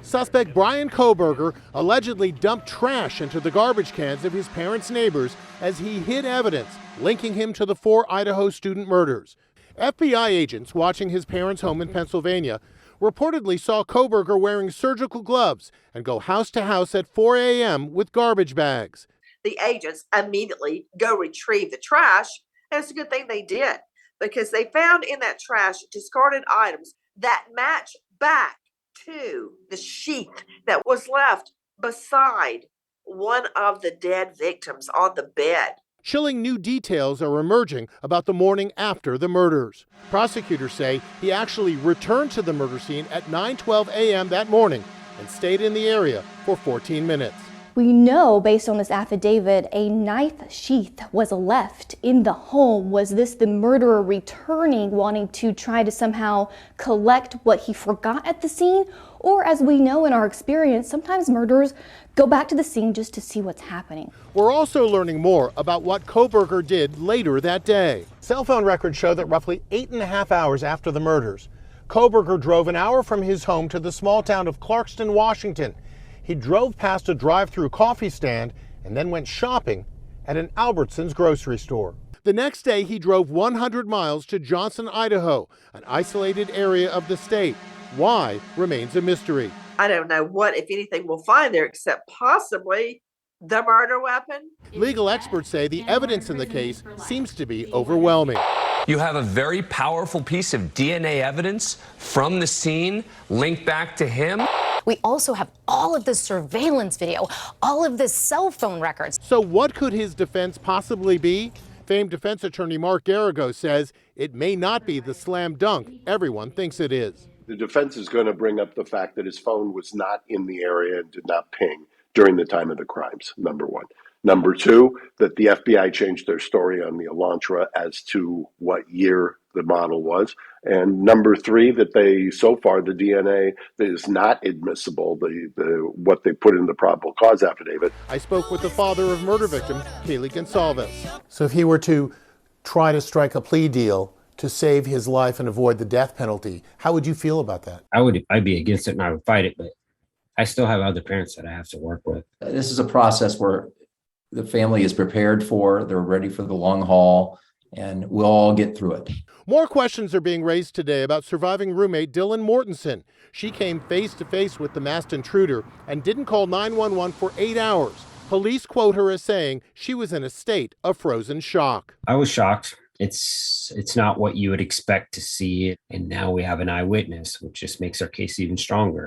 Suspect Bryan Kohberger allegedly dumped trash into the garbage cans of his parents' neighbors as he hid evidence linking him to the 4 Idaho student murders. FBI agents watching his parents' home in Pennsylvania reportedly saw Kohberger wearing surgical gloves and go house to house at 4 a.m. with garbage bags. The agents immediately go retrieve the trash, and it's a good thing they did, because they found in that trash discarded items that match back to the sheath that was left beside one of the dead victims on the bed. Chilling new details are emerging about the morning after the murders. Prosecutors say he actually returned to the murder scene at 9:12 a.m. that morning and stayed in the area for 14 minutes. We know, based on this affidavit, a knife sheath was left in the home. Was this the murderer returning, wanting to try to somehow collect what he forgot at the scene? Or, as we know in our experience, sometimes murderers go back to the scene just to see what's happening. We're also learning more about what Kohberger did later that day. Cell phone records show that roughly 8.5 hours after the murders, Kohberger drove an hour from his home to the small town of Clarkston, Washington. He drove past a drive-through coffee stand and then went shopping at an Albertsons grocery store. The next day, he drove 100 miles to Johnson, Idaho, an isolated area of the state. Why remains a mystery. I don't know what, if anything, we'll find there except possibly the murder weapon. Legal experts say the evidence in the case seems to be overwhelming. You have a very powerful piece of DNA evidence from the scene linked back to him. We also have all of the surveillance video, all of the cell phone records. So what could his defense possibly be? Famed defense attorney Mark Garrigo says it may not be the slam dunk everyone thinks it is. The defense is going to bring up the fact that his phone was not in the area and did not ping during the time of the crimes, number one. Number two, that the FBI changed their story on the Elantra as to what year the model was. And number three, that they, so far, the DNA is not admissible, what they put in the probable cause affidavit. I spoke with the father of murder victim, Kaylee Gonsalves. So if he were to try to strike a plea deal to save his life and avoid the death penalty, how would you feel about that? I'd be against it and I would fight it, but I still have other parents that I have to work with. This is a process where the family is prepared for, they're ready for the long haul, and we'll all get through it. More questions are being raised today about surviving roommate Dylan Mortensen. She came face to face with the masked intruder and didn't call 911 for 8 hours. Police quote her as saying she was in a state of frozen shock. I was shocked. It's not what you would expect to see, and now we have an eyewitness, which just makes our case even stronger.